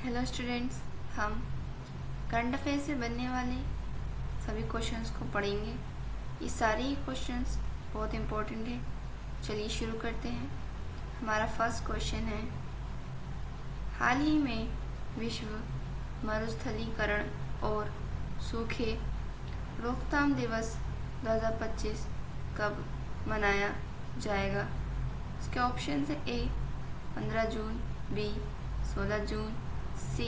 Hello students, हम current affair से बनने वाले सभी क्वेश्चंस को पढ़ेंगे। ये सारे ही क्वेश्चंस बहुत इम्पोर्टेंट है। चलिए शुरू करते हैं। हमारा फर्स्ट क्वेश्चन है, हाल ही में विश्व मरुस्थलीकरण और सूखे रोकथाम दिवस 2025 कब मनाया जाएगा? इसके ऑप्शन है ए 15 जून, बी 16 जून, सी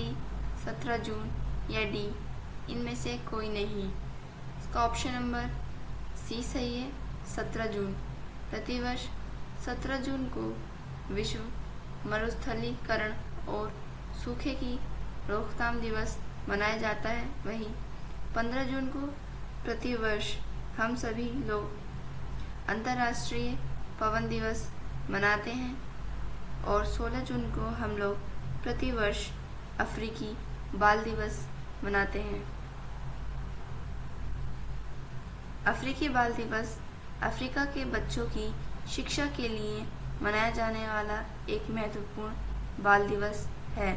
17 जून या डी इनमें से कोई नहीं। इसका ऑप्शन नंबर सी सही है, 17 जून। प्रतिवर्ष 17 जून को विश्व मरुस्थलीकरण और सूखे की रोकथाम दिवस मनाया जाता है। वहीं 15 जून को प्रतिवर्ष हम सभी लोग अंतर्राष्ट्रीय पवन दिवस मनाते हैं और 16 जून को हम लोग प्रतिवर्ष अफ्रीकी बाल दिवस मनाते हैं। अफ्रीकी बाल दिवस अफ्रीका के बच्चों की शिक्षा के लिए मनाया जाने वाला एक महत्वपूर्ण बाल दिवस है।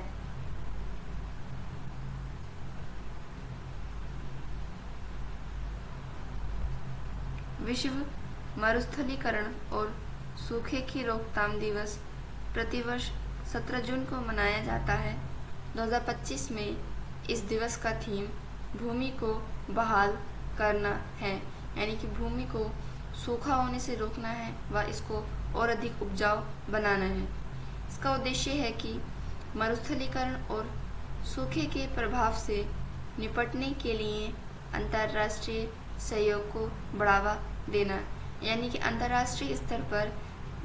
विश्व मरुस्थलीकरण और सूखे की रोकथाम दिवस प्रतिवर्ष 17 जून को मनाया जाता है। 2025 में इस दिवस का थीम भूमि को बहाल करना है, यानी कि भूमि को सूखा होने से रोकना है व इसको और अधिक उपजाऊ बनाना है। इसका उद्देश्य है कि मरुस्थलीकरण और सूखे के प्रभाव से निपटने के लिए अंतर्राष्ट्रीय सहयोग को बढ़ावा देना, यानी कि अंतर्राष्ट्रीय स्तर पर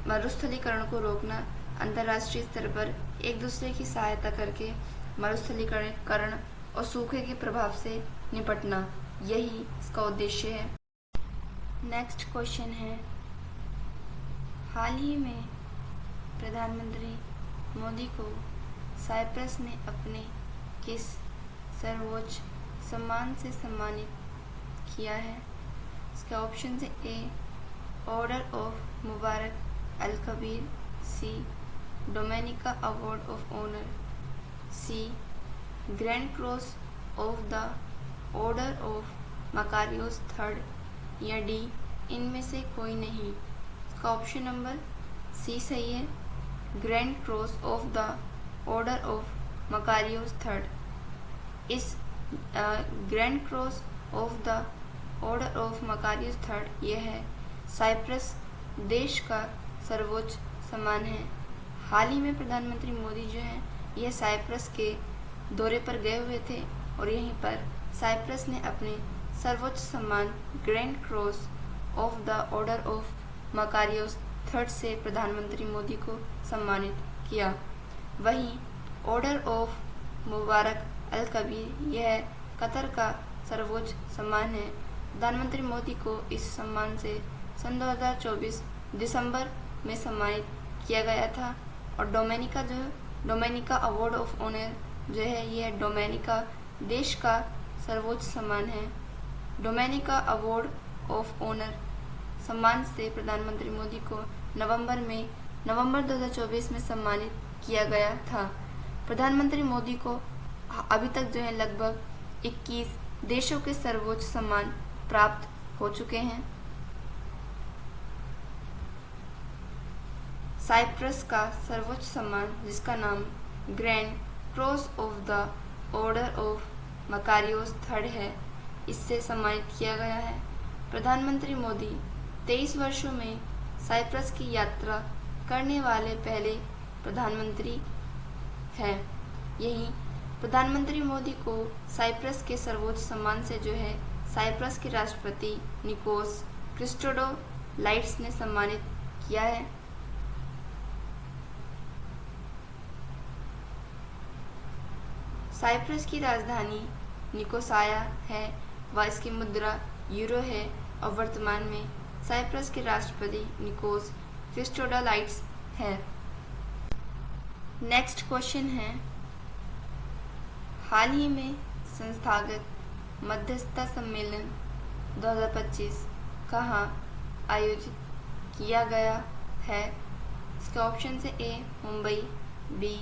मरुस्थलीकरण को रोकना, अंतर्राष्ट्रीय स्तर पर एक दूसरे की सहायता करके मरुस्थलीकरण और सूखे के प्रभाव से निपटना, यही इसका उद्देश्य है। नेक्स्ट क्वेश्चन है, हाल ही में प्रधानमंत्री मोदी को साइप्रस ने अपने किस सर्वोच्च सम्मान से सम्मानित किया है? इसके ऑप्शन है A order of Mubarak al Kabir, C Dominica award of honour, C grand cross of the order of Makarios third या डी इनमें से कोई नहीं। इसका ऑप्शन नंबर सी सही है, grand cross of the order of Makarios third. इस grand cross of the order of Makarios third यह है साइप्रस देश का सर्वोच्च सम्मान है। हाल ही में प्रधानमंत्री मोदी जो है यह साइप्रस के दौरे पर गए हुए थे और यहीं पर साइप्रस ने अपने सर्वोच्च सम्मान grand cross of the order of Makarios third से प्रधानमंत्री मोदी को सम्मानित किया। वहीं order of Mubarak al Kabir यह कतर का सर्वोच्च सम्मान है। प्रधानमंत्री मोदी को इस सम्मान से सन 2024 दिसंबर में सम्मानित किया गया था। और डोमेनिका अवार्ड ऑफ ऑनर जो है यह डोमेनिका देश का सर्वोच्च सम्मान है। डोमेनिका अवार्ड ऑफ ऑनर सम्मान से प्रधानमंत्री मोदी को नवंबर 2024 में सम्मानित किया गया था। प्रधानमंत्री मोदी को अभी तक जो है लगभग 21 देशों के सर्वोच्च सम्मान प्राप्त हो चुके हैं। साइप्रस का सर्वोच्च सम्मान जिसका नाम grand cross of the order of Makarios third है, इससे सम्मानित किया गया है। प्रधानमंत्री मोदी 23 वर्षों में साइप्रस की यात्रा करने वाले पहले प्रधानमंत्री हैं। यही प्रधानमंत्री मोदी को साइप्रस के सर्वोच्च सम्मान से जो है साइप्रस के राष्ट्रपति निकोस क्रिस्टोडोलाइट्स ने सम्मानित किया है। साइप्रस की राजधानी निकोसाया है व इसकी मुद्रा यूरो है और वर्तमान में साइप्रस के राष्ट्रपति निकोस क्रिस्टोडोलाइट्स है। नेक्स्ट क्वेश्चन है, हाल ही में संस्थागत मध्यस्थता सम्मेलन 2025 कहाँ आयोजित किया गया है? इसके ऑप्शन है ए मुंबई, बी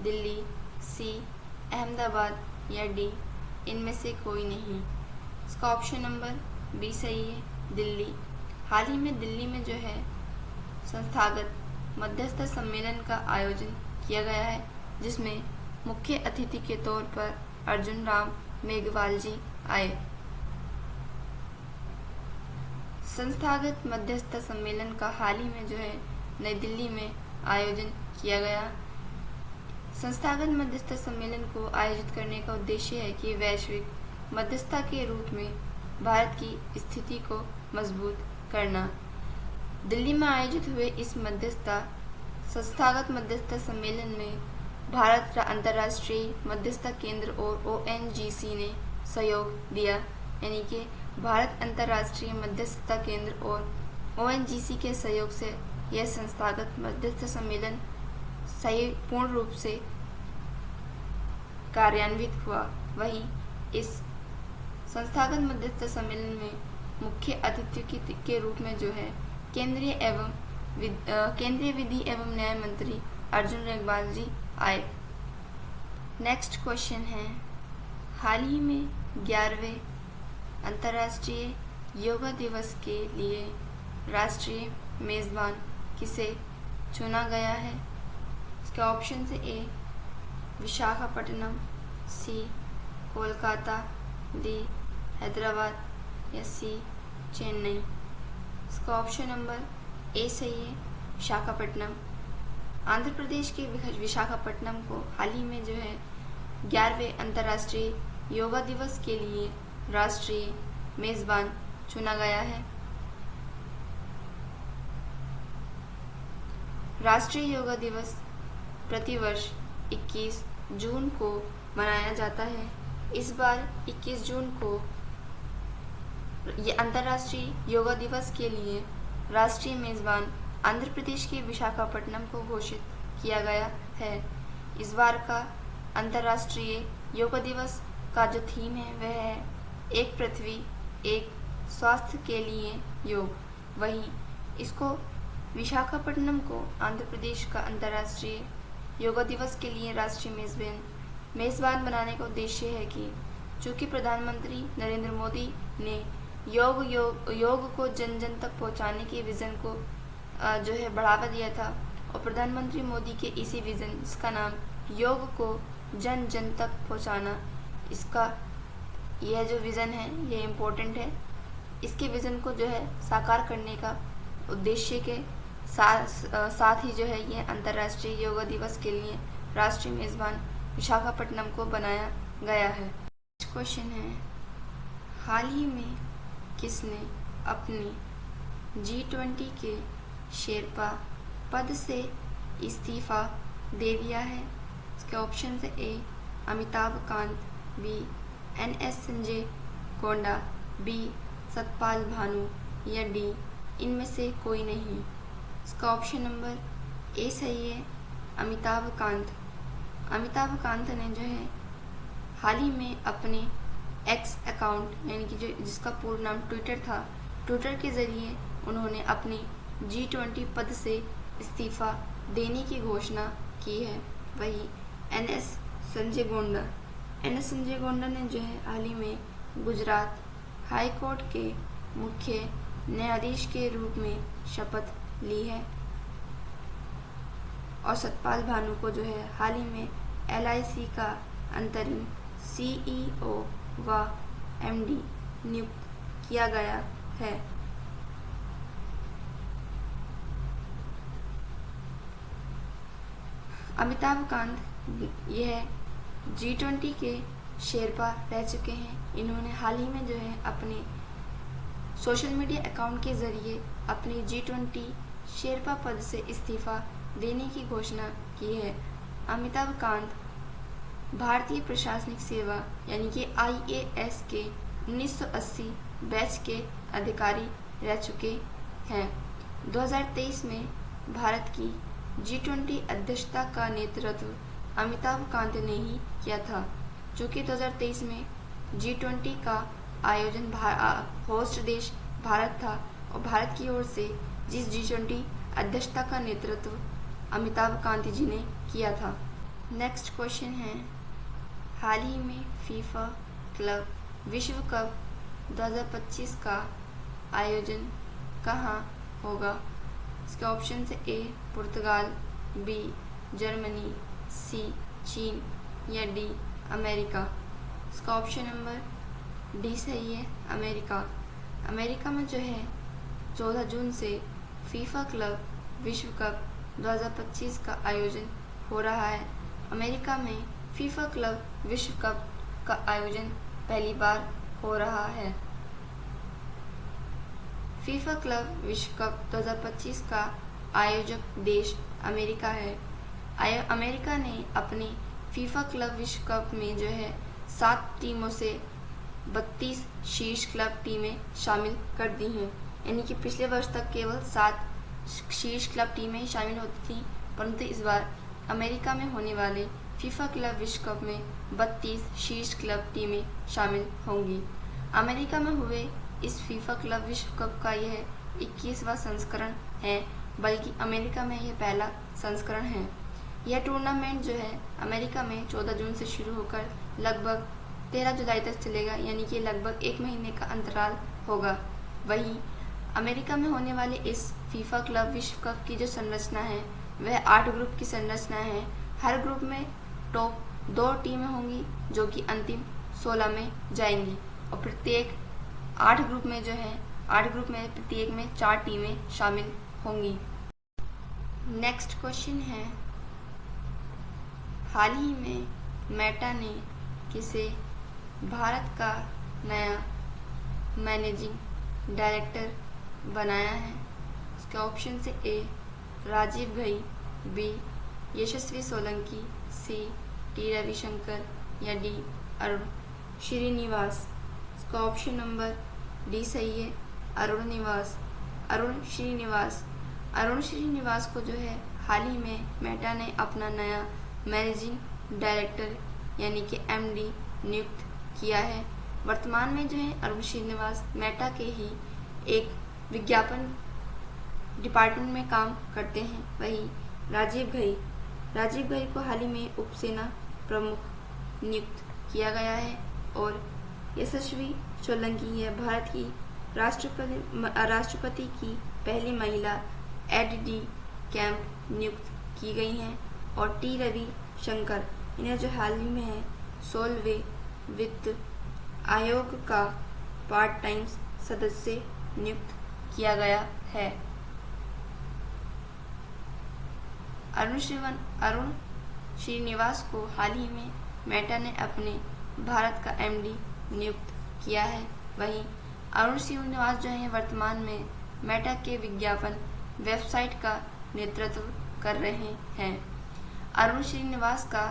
दिल्ली, सी अहमदाबाद या डी इनमें से कोई नहीं। इसका ऑप्शन नंबर बी सही है, दिल्ली। हाल ही में दिल्ली में जो है संस्थागत मध्यस्थ सम्मेलन का आयोजन किया गया है, जिसमें मुख्य अतिथि के तौर पर अर्जुन राम मेघवाल जी आए। संस्थागत मध्यस्थ सम्मेलन का हाल ही में जो है नई दिल्ली में आयोजन किया गया। संस्थागत मध्यस्थ सम्मेलन को आयोजित करने का उद्देश्य है कि वैश्विक मध्यस्थता के रूप में भारत की स्थिति को मजबूत करना। दिल्ली में आयोजित हुए इस संस्थागत मध्यस्थता सम्मेलन में भारत अंतर्राष्ट्रीय मध्यस्थता केंद्र और ONGC ने सहयोग दिया, यानी कि भारत अंतर्राष्ट्रीय मध्यस्थता केंद्र और ONGC के सहयोग से यह संस्थागत मध्यस्थ सम्मेलन सही पूर्ण रूप से कार्यान्वित हुआ। वहीं इस संस्थागत मध्यस्थ सम्मेलन में मुख्य अतिथि के रूप में जो है केंद्रीय विधि एवं न्याय मंत्री अर्जुन मेघवाल जी आए। नेक्स्ट क्वेश्चन है, हाल ही में 11वें अंतर्राष्ट्रीय योगा दिवस के लिए राष्ट्रीय मेज़बान किसे चुना गया है? इसके ऑप्शन है ए विशाखापट्टनम, सी कोलकाता, डी हैदराबाद या सी चेन्नई। इसका ऑप्शन नंबर ए सही है, विशाखापट्टनम। आंध्र प्रदेश के विशाखापट्टनम को हाल ही में जो है 11वें अंतर्राष्ट्रीय योगा दिवस के लिए राष्ट्रीय मेज़बान चुना गया है। राष्ट्रीय योगा दिवस प्रतिवर्ष 21 जून को मनाया जाता है। इस बार 21 जून को ये अंतर्राष्ट्रीय योगा दिवस के लिए राष्ट्रीय मेज़बान आंध्र प्रदेश के विशाखापट्टनम को घोषित किया गया है। इस बार का अंतर्राष्ट्रीय योगा दिवस का जो थीम है वह है एक पृथ्वी एक स्वास्थ्य के लिए योग। वहीं इसको विशाखापट्टनम को आंध्र प्रदेश का अंतर्राष्ट्रीय योगा दिवस के लिए राष्ट्रीय मेज़बान बनाने का उद्देश्य है कि चूँकि प्रधानमंत्री नरेंद्र मोदी ने योग को जन जन तक पहुंचाने के विज़न को जो है बढ़ावा दिया था, और प्रधानमंत्री मोदी के इसी विज़न जिसका नाम योग को जन जन तक पहुंचाना, इसका यह जो विज़न है ये इम्पोर्टेंट है। इसके विज़न को जो है साकार करने का उद्देश्य के साथ ही जो है ये अंतर्राष्ट्रीय योगा दिवस के लिए राष्ट्रीय मेज़बान विशाखापट्टनम को बनाया गया है। क्वेश्चन है, हाल ही में किसने अपनी G20 के शेरपा पद से इस्तीफा दे दिया है? इसके ऑप्शन है A Amitabh Kant, B NS Sanjay Gonda, B Satpal Bhanu या डी इनमें से कोई नहीं। इसका ऑप्शन नंबर ए सही है, अमिताभ कांत। अमिताभ कांत ने जो है हाल ही में अपने एक्स अकाउंट यानी कि जो जिसका पूर्ण नाम ट्विटर था, ट्विटर के ज़रिए उन्होंने अपनी G20 पद से इस्तीफा देने की घोषणा की है। वही NS संजय गोंडा ने जो है हाल ही में गुजरात हाई कोर्ट के मुख्य न्यायाधीश के रूप में शपथ ली है, और सतपाल भानु को जो है हाल ही में LIC का अंतरिम CEO व MD नियुक्त किया गया है। अमिताभ कांत यह G20 के शेरपा रह चुके हैं। इन्होंने हाल ही में जो है अपने सोशल मीडिया अकाउंट के ज़रिए अपनी G20 शेरपा पद से इस्तीफा देने की घोषणा की है। अमिताभ कांत भारतीय प्रशासनिक सेवा यानी कि IAS के 1980 बैच के अधिकारी रह चुके हैं। 2023 में भारत की G20 अध्यक्षता का नेतृत्व अमिताभ कांत ने ही किया था। चूँकि 2023 में G20 का आयोजन होस्ट देश भारत था, और भारत की ओर से जिस G20 अध्यक्षता का नेतृत्व अमिताभ कांत जी ने किया था। नेक्स्ट क्वेश्चन है, हाल ही में फीफा क्लब विश्व कप 2025 का आयोजन कहाँ होगा? इसके ऑप्शन है ए पुर्तगाल, बी जर्मनी, सी चीन या डी अमेरिका। इसका ऑप्शन नंबर डी सही है, अमेरिका। अमेरिका में जो है 14 जून से फीफा क्लब विश्व कप 2025 का आयोजन हो रहा है। अमेरिका में फीफा क्लब विश्व कप का आयोजन पहली बार हो रहा है। फीफा क्लब विश्व कप 2025 का आयोजक देश अमेरिका है। अमेरिका ने अपनी फीफा क्लब विश्व कप में जो है 7 टीमों से 32 शीर्ष क्लब टीमें शामिल कर दी हैं। यानी कि पिछले वर्ष तक केवल 7 शीर्ष क्लब टीमें शामिल होती थीं, परंतु इस बार अमेरिका में होने वाले फीफा क्लब विश्व कप में 32 शीर्ष क्लब टीमें शामिल होंगी। अमेरिका में हुए इस फीफा क्लब विश्व कप का यह 21वां संस्करण है, बल्कि अमेरिका में यह पहला संस्करण है। यह टूर्नामेंट जो है अमेरिका में 14 जून से शुरू होकर लगभग 13 जुलाई तक चलेगा, यानी कि लगभग 1 महीने का अंतराल होगा। वहीं अमेरिका में होने वाले इस फीफा क्लब विश्व कप की जो संरचना है वह 8 ग्रुप की संरचना है। हर ग्रुप में टॉप 2 टीमें होंगी जो कि अंतिम 16 में जाएंगी और प्रत्येक 8 ग्रुप में जो है 8 ग्रुप में प्रत्येक में 4 टीमें शामिल होंगी। नेक्स्ट क्वेश्चन है, हाल ही में मेटा ने किसे भारत का नया मैनेजिंग डायरेक्टर बनाया है? इसके ऑप्शन से ए राजीव घई, बी यशस्वी सोलंकी, सी टी रविशंकर या डी अरुण श्रीनिवास। इसका ऑप्शन नंबर डी सही है, अरुण श्रीनिवास को जो है हाल ही में मेटा ने अपना नया मैनेजिंग डायरेक्टर यानी कि एमडी नियुक्त किया है। वर्तमान में जो है अरुण श्रीनिवास मेटा के ही एक विज्ञापन डिपार्टमेंट में काम करते हैं। वहीं राजीव घई को हाल ही में उपसेना प्रमुख नियुक्त किया गया है और यशस्वी सोलंकी यह भारत की राष्ट्रपति की पहली महिला एडडी कैंप नियुक्त की गई हैं और टी रविशंकर इन्हें जो हाल ही में है 16वें वित्त आयोग का पार्ट टाइम सदस्य नियुक्त किया गया है। अरुण श्रीनिवास को हाल ही में मेटा ने अपने भारत का एमडी नियुक्त किया है। वहीं अरुण श्रीनिवास जो है वर्तमान में मेटा के विज्ञापन वेबसाइट का नेतृत्व कर रहे हैं। अरुण श्रीनिवास का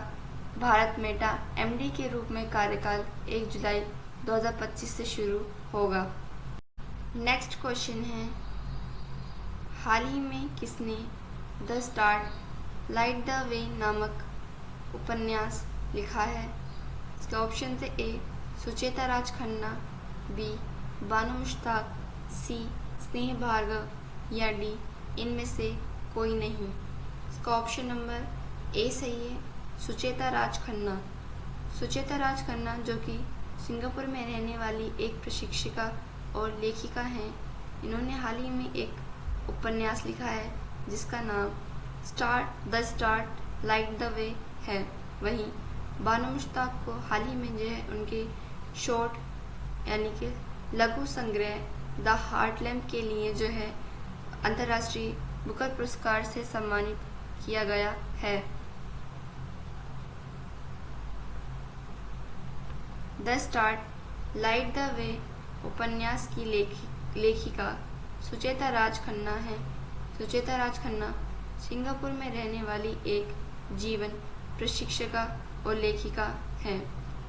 भारत मेटा एमडी के रूप में कार्यकाल 1 जुलाई 2025 से शुरू होगा। नेक्स्ट क्वेश्चन है, हाल ही में किसने the start light the way नामक उपन्यास लिखा है? इसके ऑप्शन है ए सुचेता राज खन्ना, बी बानो मुश्ताक, सी स्नेह भार्गव या डी इनमें से कोई नहीं। इसका ऑप्शन नंबर ए सही है, सुचेता राज खन्ना जो कि सिंगापुर में रहने वाली एक प्रशिक्षिका और लेखिका हैं। इन्होंने हाल ही में एक उपन्यास लिखा है जिसका नाम the start light the way है। वहीं बानो मुश्ताक को हाल ही में जो है उनके शॉर्ट यानी कि लघु संग्रह द हार्ट लैम्प के लिए जो है अंतर्राष्ट्रीय बुकर पुरस्कार से सम्मानित किया गया है। The start light the way उपन्यास की लेखिका सुचेता राज खन्ना है। सुचेता राज खन्ना सिंगापुर में रहने वाली एक जीवन प्रशिक्षिका और लेखिका हैं।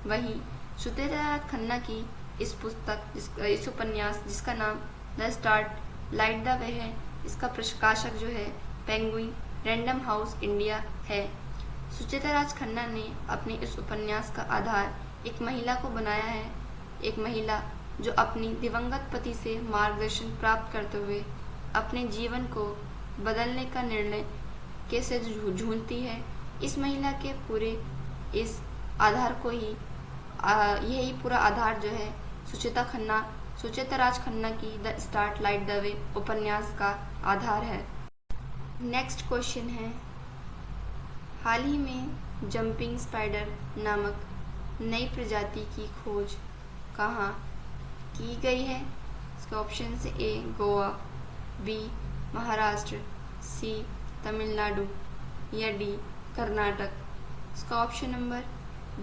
वहीं सुचेता राज खन्ना की इस उपन्यास जिसका नाम the start light the way है, इसका प्रकाशक जो है पेंगुइन रैंडम हाउस इंडिया है। सुचेता राज खन्ना ने अपने इस उपन्यास का आधार एक महिला को बनाया है, एक महिला जो अपनी दिवंगत पति से मार्गदर्शन प्राप्त करते हुए अपने जीवन को बदलने का निर्णय कैसे जूझती है। इस महिला के पूरे इस आधार को ही यही पूरा आधार जो है सुचेता राज खन्ना की the start light the way उपन्यास का आधार है। नेक्स्ट क्वेश्चन है, हाल ही में जंपिंग स्पाइडर नामक नई प्रजाति की खोज कहाँ की गई है? इसका ऑप्शन से ए गोवा, बी महाराष्ट्र, सी तमिलनाडु या डी कर्नाटक। इसका ऑप्शन नंबर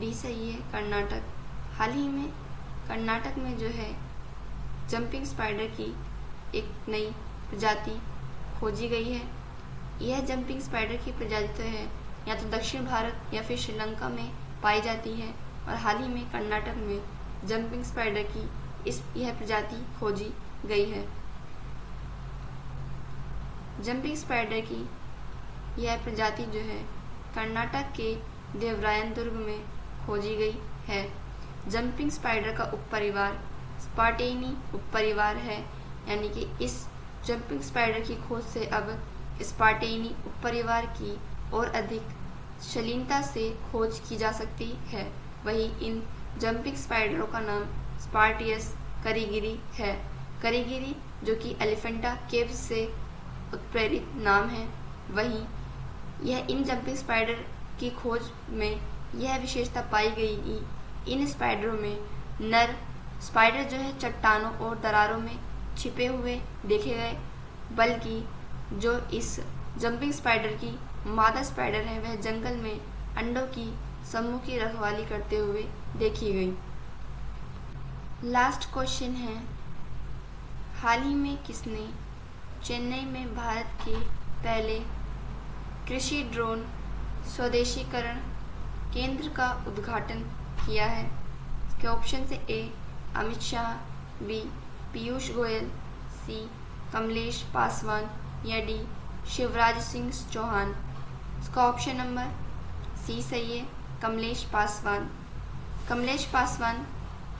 डी सही है, कर्नाटक। हाल ही में कर्नाटक में जो है जंपिंग स्पाइडर की एक नई प्रजाति खोजी गई है। यह जंपिंग स्पाइडर की प्रजाति तो है या तो दक्षिण भारत या फिर श्रीलंका में पाई जाती है, और हाल ही में कर्नाटक में जंपिंग स्पाइडर की यह प्रजाति खोजी गई है। जंपिंग स्पाइडर की यह प्रजाति जो है कर्नाटक के देवरायन दुर्ग में खोजी गई है। जंपिंग स्पाइडर का उपपरिवार स्पार्टेनी उपपरिवार है, यानी कि इस जंपिंग स्पाइडर की खोज से अब स्पार्टेनी उपपरिवार की और अधिक शालीनता से खोज की जा सकती है। वहीं इन जंपिंग स्पाइडरों का नाम स्पार्टियस करिगिरी है। करिगिरी जो कि एलिफेंटा केव्स से उत्प्रेरित नाम है। वहीं यह इन जंपिंग स्पाइडर की खोज में यह विशेषता पाई गई कि इन स्पाइडरों में नर स्पाइडर जो है चट्टानों और दरारों में छिपे हुए देखे गए, बल्कि जो इस जंपिंग स्पाइडर की मादा स्पाइडर है वह जंगल में अंडों की समूह की रखवाली करते हुए देखी गई। लास्ट क्वेश्चन है, हाल ही में किसने चेन्नई में भारत के पहले कृषि ड्रोन स्वदेशीकरण केंद्र का उद्घाटन किया है? इसके ऑप्शन से ए अमित शाह, बी पीयूष गोयल, सी कमलेश पासवान या डी शिवराज सिंह चौहान। इसका ऑप्शन नंबर सी सही है, कमलेश पासवान। कमलेश पासवान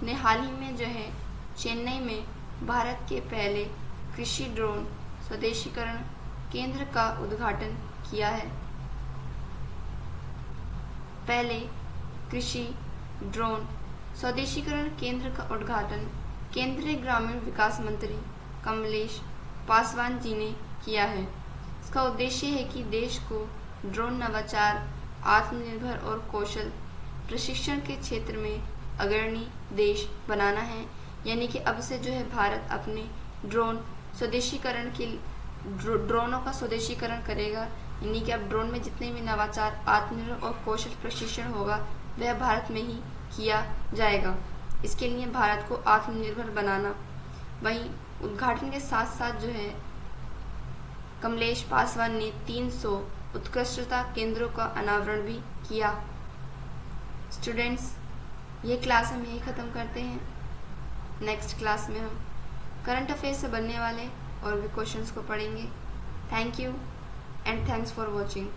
ने हाल ही में जो है चेन्नई में भारत के पहले कृषि ड्रोन स्वदेशीकरण केंद्र का उद्घाटन किया है। पहले कृषि ड्रोन स्वदेशीकरण केंद्र का उद्घाटन केंद्रीय ग्रामीण विकास मंत्री कमलेश पासवान जी ने किया है। इसका उद्देश्य है कि देश को ड्रोन नवाचार, आत्मनिर्भर और कौशल प्रशिक्षण के क्षेत्र में अग्रणी देश बनाना है। यानी कि अब से जो है भारत अपने ड्रोनों का स्वदेशीकरण करेगा। यानी कि अब ड्रोन में जितने भी नवाचार, आत्मनिर्भर और कौशल प्रशिक्षण होगा वह भारत में ही किया जाएगा। इसके लिए भारत को आत्मनिर्भर बनाना। वहीं उद्घाटन के साथ साथ जो है कमलेश पासवान ने 300 उत्कृष्टता केंद्रों का अनावरण भी किया। स्टूडेंट्स, ये क्लास हम यही ख़त्म करते हैं। नेक्स्ट क्लास में हम करंट अफेयर्स से बनने वाले और भी क्वेश्चंस को पढ़ेंगे। Thank you and thanks for watching.